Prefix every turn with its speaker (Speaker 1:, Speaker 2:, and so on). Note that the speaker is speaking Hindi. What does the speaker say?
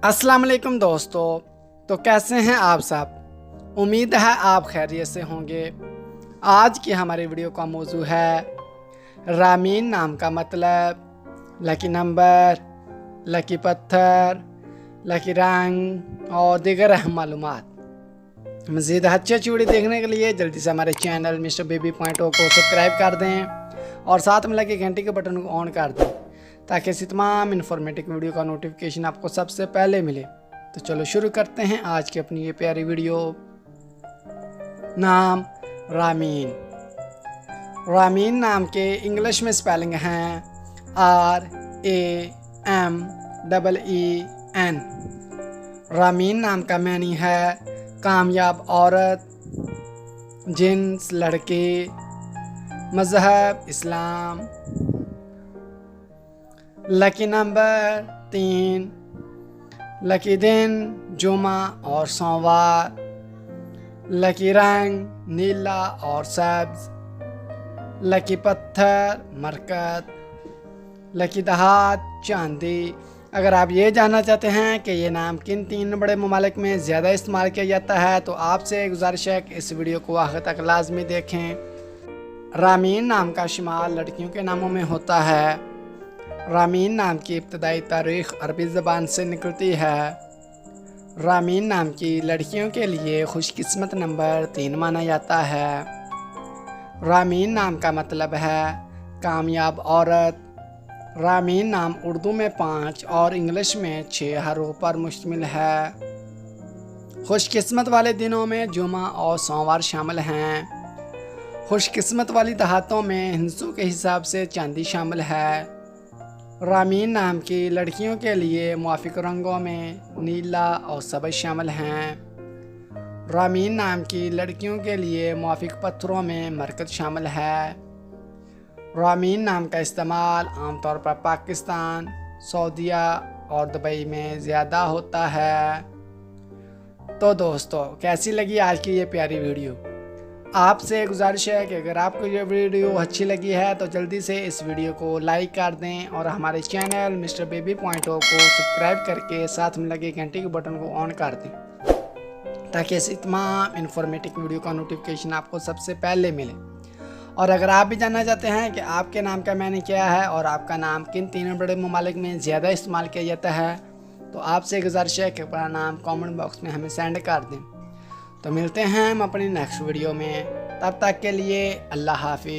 Speaker 1: अस्सलाम वालेकुम दोस्तों। तो कैसे हैं आप सब? उम्मीद है आप खैरियत से होंगे। आज की हमारी वीडियो का मौजू है रामीन नाम का मतलब, लकी नंबर, लकी पत्थर, लकी रंग और दीगर अहम मालूमात। मज़ीद अच्छी अच्छी वीडियो देखने के लिए जल्दी से हमारे चैनल मिस्टर बेबी पॉइंट को सब्सक्राइब कर दें और साथ में लगे घंटी के बटन को ऑन कर दें ताकि ऐसी तमाम इन्फॉर्मेटिव वीडियो का नोटिफिकेशन आपको सबसे पहले मिले। तो चलो शुरू करते हैं आज की अपनी ये प्यारी वीडियो। नाम रामीन। रामीन नाम के इंग्लिश में स्पेलिंग हैं RAMEEN। रामीन नाम का मैनी है कामयाब औरत, जिन्स लड़के, मज़हब इस्लाम। लकी नंबर 3, लकी दिन जुमा और सोमवार, लकी रंग नीला और सब्ज, लकी पत्थर मरकत, लकी दहात चांदी। अगर आप ये जानना चाहते हैं कि ये नाम किन 3 बड़े ममालिक में ज़्यादा इस्तेमाल किया जाता है तो आपसे गुजारिश है कि इस वीडियो को आखिर तक लाजमी देखें। रामीन नाम का शुमार लड़कियों के नामों में होता है। रामीन नाम की इब्तदाई तारीख़ अरबी ज़बान से निकलती है। रामीन नाम की लड़कियों के लिए खुशकिस्मत नंबर 3 माना जाता है। रामीन नाम का मतलब है कामयाब औरत। रामीन नाम उर्दू में 5 और इंग्लिश में 6 हरूफ पर मुश्तमिल है। खुशकिस्मत वाले दिनों में जुमा और सोमवार शामिल हैं। खुशकिस्मत वाली दहातों में हिंसों के हिसाब से चांदी शामिल है। रामीन नाम की लड़कियों के लिए मुआफिक रंगों में नीला और सब्ज़ शामिल हैं। रामीन नाम की लड़कियों के लिए मुआफिक पत्थरों में मरकत शामिल है। रामीन नाम का इस्तेमाल आमतौर पर पाकिस्तान, सऊदीया और दुबई में ज़्यादा होता है। तो दोस्तों, कैसी लगी आज की ये प्यारी वीडियो? आपसे गुजारिश है कि अगर आपको ये वीडियो अच्छी लगी है तो जल्दी से इस वीडियो को लाइक कर दें और हमारे चैनल मिस्टर बेबी पॉइंट को सब्सक्राइब करके साथ में लगे घंटी के बटन को ऑन कर दें ताकि ऐसी तमाम इन्फॉर्मेटिव वीडियो का नोटिफिकेशन आपको सबसे पहले मिले। और अगर आप भी जानना चाहते हैं कि आपके नाम का मैंने क्या है और आपका नाम किन 3 बड़े ममालिक में ज़्यादा इस्तेमाल किया जाता है तो आपसे गुजारिश है कि अपना नाम कमेंट बॉक्स में हमें सेंड कर दें। तो मिलते हैं हम अपनी नेक्स्ट वीडियो में, तब तक के लिए अल्लाह हाफिज़।